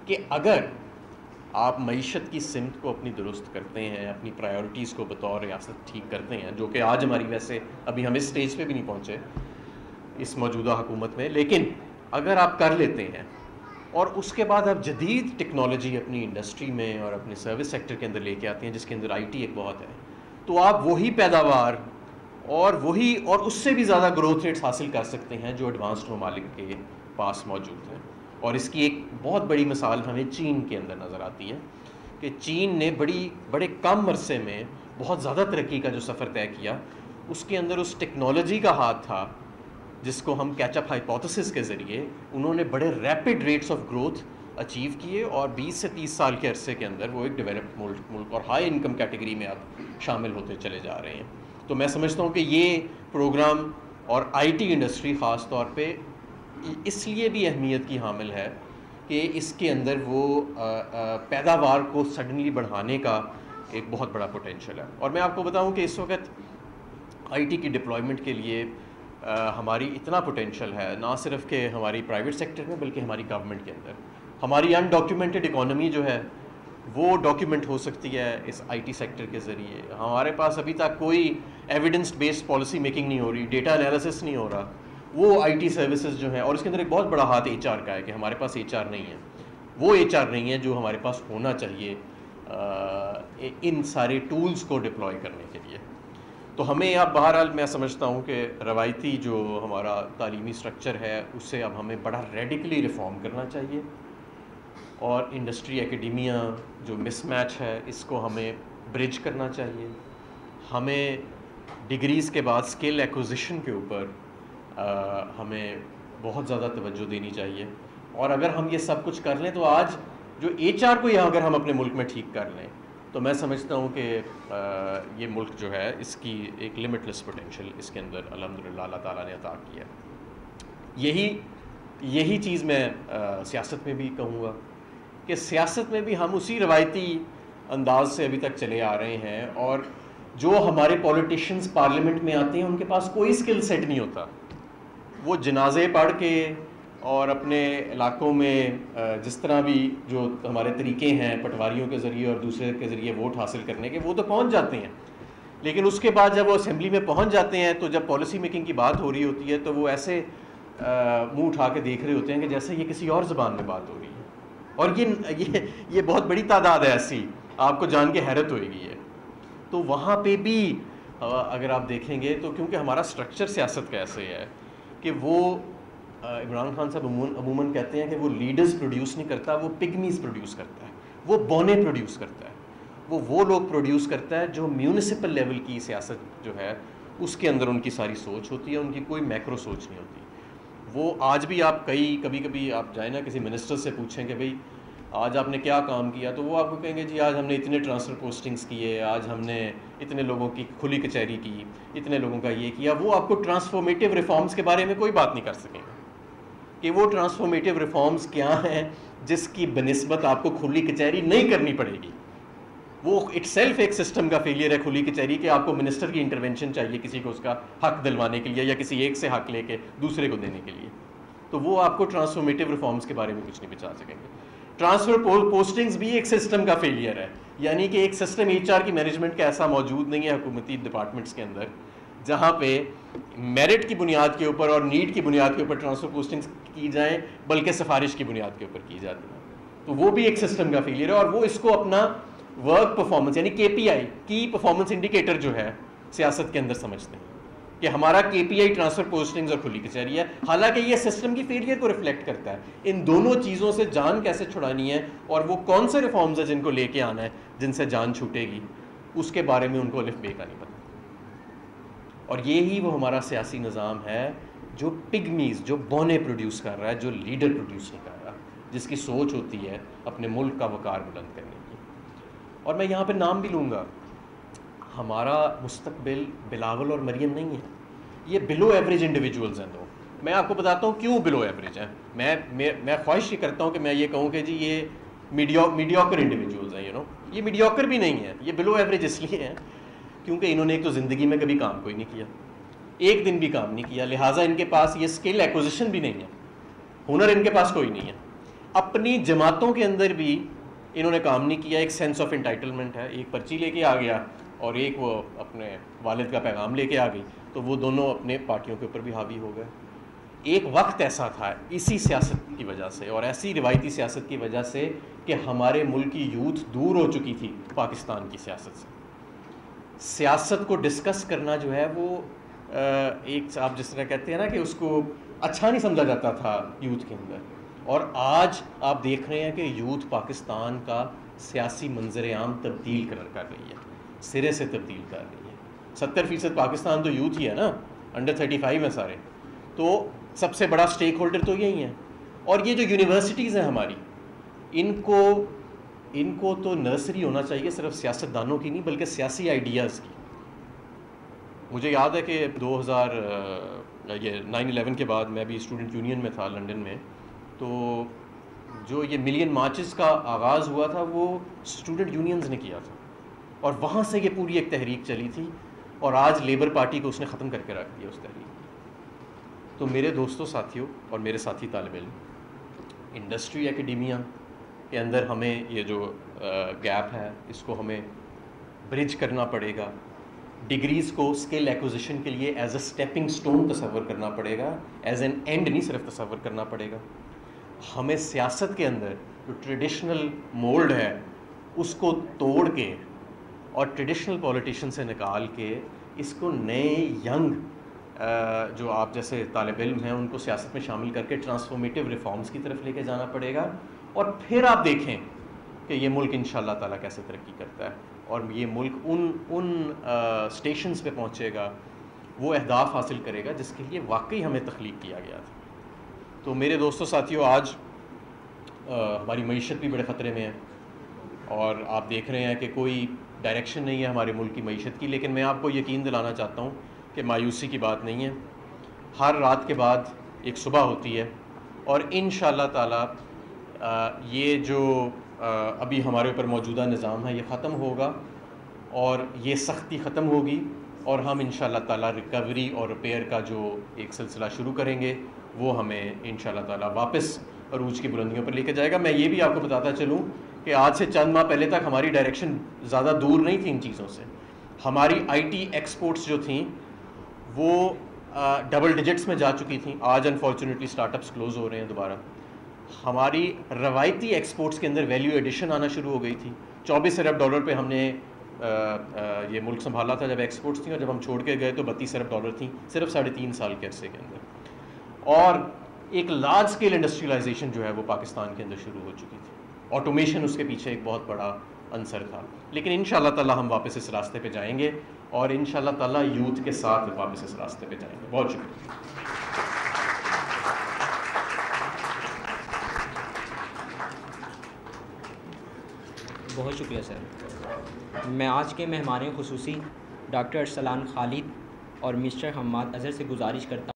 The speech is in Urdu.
کہ اگر آپ معیشت کی سمت کو اپنی درست کرتے ہیں, اپنی پرائیورٹیز کو بطور ریاست ٹھیک کرتے ہیں, جو کہ آج ہماری ویسے ابھی ہم اس سٹیج پہ بھی نہیں پہنچے اس موجودہ حکومت میں, لیکن اگر آپ کر لیتے ہیں اور اس کے بعد آپ جدید ٹیکنالوجی اپنی انڈسٹری میں اور اپنے سروس سیکٹر کے اندر لے کے آتے ہیں, جس کے اندر آئی ٹی ایک بہت ہے, تو آپ وہی پیداوار اور اس سے بھی زیادہ گروتھ ریٹس حاصل کر سکتے ہیں جو ایڈوانسڈ ممالک کے پاس موجود ہیں. اور اس کی ایک بہت بڑی مثال ہمیں چین کے اندر نظر آتی ہے کہ چین نے بڑے کم عرصے میں بہت زیادہ ترقی کا جو سفر طے کیا, اس کے اندر اس ٹیکنالوجی کا ہاتھ تھا جس کو ہم کیچ اپ ہائپوتھسس کے ذریعے انہوں نے بڑے rapid rates of growth achieve کیے, اور 20 سے 30 سال کے عرصے کے اندر وہ ایک ڈیولپڈ ملک اور ہائی انکم کیٹیگری میں اب شامل ہوتے چلے جا رہے ہیں. تو میں سمجھتا ہوں کہ یہ پروگرام اور آئی ٹی انڈسٹری خاص طور پہ اس لیے بھی اہمیت کی حامل ہے کہ اس کے اندر وہ پیداوار کو سڈنلی بڑھانے کا ایک بہت بڑا پوٹینشیل ہے. اور میں آپ کو بتاؤں کہ اس وقت آئی ٹی کی ڈپلائمنٹ کے لیے ہماری اتنا پوٹینشیل ہے, نہ صرف کہ ہماری پرائیویٹ سیکٹر میں بلکہ ہماری گورنمنٹ کے اندر. ہماری ان ڈاکیومنٹڈ اکانومی جو ہے وہ ڈاکیومنٹ ہو سکتی ہے اس آئی ٹی سیکٹر کے ذریعے. ہمارے پاس ابھی تک کوئی ایویڈنس بیسڈ پالیسی میکنگ نہیں ہو رہی, ڈیٹا انالیسس نہیں ہو رہا, وہ آئی ٹی سروسز جو ہیں, اور اس کے اندر ایک بہت بڑا ہاتھ ایچ آر کا ہے کہ ہمارے پاس ایچ آر نہیں ہے, وہ ایچ آر نہیں ہے جو ہمارے پاس ہونا چاہیے ان سارے ٹولز کو ڈپلوائے کرنے کے لیے. تو ہمیں اب بہرحال میں سمجھتا ہوں کہ روایتی جو ہمارا تعلیمی سٹرکچر ہے اسے اب ہمیں بڑا ریڈیکلی ریفارم کرنا چاہیے, اور انڈسٹری ایکیڈیمیا جو مس میچ ہے اس کو ہمیں برج کرنا چاہیے. ہمیں ڈگریز کے بعد اسکل ایکوزیشن کے اوپر ہمیں بہت زیادہ توجہ دینی چاہیے. اور اگر ہم یہ سب کچھ کر لیں تو آج جو ایچ آر کو یہاں اگر ہم اپنے ملک میں ٹھیک کر لیں تو میں سمجھتا ہوں کہ یہ ملک جو ہے اس کی ایک لمٹ لیس پوٹینشیل اس کے اندر الحمدللہ اللہ تعالیٰ نے عطا کیا. یہی چیز میں سیاست میں بھی کہوں گا کہ سیاست میں بھی ہم اسی روایتی انداز سے ابھی تک چلے آ رہے ہیں, اور جو ہمارے پولیٹیشینز پارلیمنٹ میں آتے ہیں ان کے پاس کوئی اسکل سیٹ نہیں ہوتا. وہ جنازے پڑھ کے اور اپنے علاقوں میں جس طرح بھی جو ہمارے طریقے ہیں پٹواریوں کے ذریعے اور دوسرے کے ذریعے ووٹ حاصل کرنے کے, وہ تو پہنچ جاتے ہیں, لیکن اس کے بعد جب وہ اسمبلی میں پہنچ جاتے ہیں تو جب پالیسی میکنگ کی بات ہو رہی ہوتی ہے تو وہ ایسے منہ اٹھا کے دیکھ رہے ہوتے ہیں کہ جیسے یہ کسی اور زبان میں بات ہو رہی ہے. اور یہ بہت بڑی تعداد ہے ایسی, آپ کو جان کے حیرت ہوئے گی. تو وہاں پہ بھی اگر آپ دیکھیں گے تو کیونکہ ہمارا سٹرکچر سیاست کا ایسے ہے کہ وہ عمران خان صاحب عموماً کہتے ہیں کہ وہ لیڈرز پروڈیوس نہیں کرتا, وہ پگمیز پروڈیوس کرتا ہے, وہ بونے پروڈیوس کرتا ہے, وہ لوگ پروڈیوس کرتا ہے جو میونسپل لیول کی سیاست جو ہے اس کے اندر ان کی ساری سوچ ہوتی ہے, ان کی کوئی میکرو سوچ نہیں ہوتی. وہ آج بھی آپ کبھی آپ جائیں نا کسی منسٹر سے پوچھیں کہ بھئی آج آپ نے کیا کام کیا, تو وہ آپ کو کہیں گے جی آج ہم نے اتنے ٹرانسفر پوسٹنگز کیے, آج ہم نے اتنے لوگوں کی کھلی کچہری کی, اتنے لوگوں کا یہ کیا. وہ آپ کو ٹرانسفارمیٹیو ریفارمز کے بارے میں کوئی بات نہیں کر سکیں گے کہ وہ ٹرانسفارمیٹیو ریفارمز کیا ہیں جس کی بنسبت آپ کو کھلی کچہری نہیں کرنی پڑے گی. وہ اٹ سیلف ایک سسٹم کا فیلئر ہے کھلی کچہری کہ آپ کو منسٹر کی انٹرونشن چاہیے کسی کو اس کا حق دلوانے کے لیے یا کسی ایک سے حق لے کے دوسرے کو دینے کے لیے. تو وہ آپ کو ٹرانسفارمیٹیو ریفارمز کے بارے میں کچھ نہیں بچا سکیں گے. ٹرانسفر پوسٹنگز بھی ایک سسٹم کا فیلئر ہے, یعنی کہ ایک سسٹم ایچ آر کی مینجمنٹ کا ایسا موجود نہیں ہے حکومتی ڈپارٹمنٹس کے اندر جہاں پہ میرٹ کی بنیاد کے اوپر اور نیڈ کی بنیاد کے اوپر ٹرانسفر پوسٹنگز کی جائیں بلکہ سفارش کی بنیاد کے اوپر کی جاتی ہیں. تو وہ بھی ایک سسٹم کا فیلئر ہے, اور وہ اس کو اپنا ورک پرفارمنس یعنی کے پی آئی کی پرفارمنس انڈیکیٹر جو ہے سیاست کے اندر سمجھتے ہیں کہ ہمارا کے پی آئی ٹرانسفر پوسٹنگز اور کھلی کچہری ہے, حالانکہ یہ سسٹم کی فیلئر کو ریفلیکٹ کرتا ہے. ان دونوں چیزوں سے جان کیسے چھڑانی ہے اور وہ کون سے ریفارمز ہیں جن کو لے کے آنا ہے جن سے جان چھوٹے گی, اس کے بارے میں ان کو الف بے کا نہیں پتہ. اور یہی وہ ہمارا سیاسی نظام ہے جو پگمیز, جو بونے پروڈیوس کر رہا ہے, جو لیڈر پروڈیوس نہیں کر رہا, جس کی سوچ ہوتی ہے اپنے ملک کا وقار بلند کرنے کی. اور میں یہاں پہ نام بھی لوں گا, ہمارا مستقبل بلاول اور مریم نہیں ہے, یہ بلو ایوریج انڈیویجولز ہیں. تو میں آپ کو بتاتا ہوں کیوں بلو ایوریج ہیں. میں خواہش یہ کرتا ہوں کہ میں یہ کہوں کہ جی یہ میڈیوکر انڈیویجولز ہیں, یہ میڈیوکر بھی نہیں ہے, یہ بلو ایوریج اس لیے ہیں کیونکہ انہوں نے ایک تو زندگی میں کبھی کام کوئی نہیں کیا, ایک دن بھی کام نہیں کیا, لہٰذا ان کے پاس یہ اسکل ایکوزیشن بھی نہیں ہے, ہنر ان کے پاس کوئی نہیں ہے. اپنی جماعتوں کے اندر بھی انہوں نے کام نہیں کیا. ایک سینس آف انٹائٹلمنٹ ہے, ایک پرچی لے کے آ گیا اور ایک وہ اپنے والد کا پیغام لے کے آ گئی, تو وہ دونوں اپنے پارٹیوں کے اوپر بھی حاوی ہو گئے. ایک وقت ایسا تھا اسی سیاست کی وجہ سے اور ایسی روایتی سیاست کی وجہ سے کہ ہمارے ملک کی یوتھ دور ہو چکی تھی پاکستان کی سیاست سے. سیاست کو ڈسکس کرنا جو ہے وہ ایک آپ جس طرح کہتے ہیں نا کہ اس کو اچھا نہیں سمجھا جاتا تھا یوتھ کے اندر, اور آج آپ دیکھ رہے ہیں کہ یوتھ پاکستان کا سیاسی منظر عام تبدیل کر رہی ہے, سرے سے تبدیل کر رہی ہے. 70% پاکستان تو یوتھ ہی ہے نا, انڈر 35 ہیں سارے, تو سب سے بڑا سٹیک ہولڈر تو یہی ہیں. اور یہ جو یونیورسٹیز ہیں ہماری, ان کو تو نرسری ہونا چاہیے صرف سیاست دانوں کی نہیں بلکہ سیاسی آئیڈیاز کی. مجھے یاد ہے کہ 9/11 کے بعد میں بھی اسٹوڈنٹ یونین میں تھا لنڈن میں, تو جو یہ ملین مارچز کا آغاز ہوا تھا وہ اسٹوڈنٹ یونینز نے کیا تھا, اور وہاں سے یہ پوری ایک تحریک چلی تھی, اور آج لیبر پارٹی کو اس نے ختم کر کے رکھ دیا اس تحریک. تو میرے دوستوں ساتھیوں اور میرے ساتھی طالب علم, انڈسٹری ایکیڈیمیا کے اندر ہمیں یہ جو گیپ ہے اس کو ہمیں برج کرنا پڑے گا. ڈگریز کو اسکل ایکوزیشن کے لیے ایز اے اسٹیپنگ سٹون تصور کرنا پڑے گا, ایز این اینڈ نہیں صرف تصور کرنا پڑے گا. ہمیں سیاست کے اندر جو ٹریڈیشنل مولڈ ہے اس کو توڑ کے اور ٹریڈیشنل پولیٹیشین سے نکال کے اس کو نئے ینگ جو آپ جیسے طالب علم ہیں ان کو سیاست میں شامل کر کے ٹرانسفارمیٹیو ریفارمز کی طرف لے کے جانا پڑے گا. اور پھر آپ دیکھیں کہ یہ ملک انشاءاللہ تعالیٰ کیسے ترقی کرتا ہے, اور یہ ملک ان اسٹیشنز پہ پہنچے گا, وہ اہداف حاصل کرے گا جس کے لیے واقعی ہمیں تخلیق کیا گیا تھا. تو میرے دوستوں ساتھیوں, آج ہماری معیشت بھی بڑے خطرے میں ہے, اور آپ دیکھ رہے ہیں کہ کوئی ڈائریکشن نہیں ہے ہمارے ملک کی معیشت کی. لیکن میں آپ کو یقین دلانا چاہتا ہوں کہ مایوسی کی بات نہیں ہے. ہر رات کے بعد ایک صبح ہوتی ہے, اور انشاءاللہ تعالیٰ یہ جو ابھی ہمارے اوپر موجودہ نظام ہے یہ ختم ہوگا, اور یہ سختی ختم ہوگی, اور ہم انشاءاللہ تعالیٰ ریکوری اور ریپیئر کا جو ایک سلسلہ شروع کریں گے وہ ہمیں انشاءاللہ تعالیٰ واپس عروج کی بلندیوں پر لے کے جائے گا. میں یہ بھی آپ کو بتاتا چلوں کہ آج سے چند ماہ پہلے تک ہماری ڈائریکشن زیادہ دور نہیں تھی ان چیزوں سے. ہماری آئی ٹی ایکسپورٹس جو تھیں وہ ڈبل ڈیجٹس میں جا چکی تھیں. آج انفارچونیٹلی اسٹارٹ اپس کلوز ہو رہے ہیں دوبارہ. ہماری روایتی ایکسپورٹس کے اندر ویلیو ایڈیشن آنا شروع ہو گئی تھی. 24 ارب ڈالر پہ ہم نے یہ ملک سنبھالا تھا جب ایکسپورٹس تھیں, اور جب ہم چھوڑ کے گئے تو 32 ارب ڈالر تھیں صرف 3.5 سال کے عرصے کے اندر. اور ایک لارج اسکیل انڈسٹریلائزیشن جو ہے وہ پاکستان کے اندر شروع ہو چکی تھی. آٹومیشن اس کے پیچھے ایک بہت بڑا عنصر تھا. لیکن انشاءاللہ تعالیٰ ہم واپس اس راستے پہ جائیں گے, اور انشاءاللہ تعالیٰ یوتھ کے ساتھ واپس اس راستے پہ جائیں گے. بہت شکریہ. بہت شکریہ سر. میں آج کے مہمان خصوصی ڈاکٹر ارسلان خالد اور مسٹر حماد اظہر سے گزارش کرتا ہوں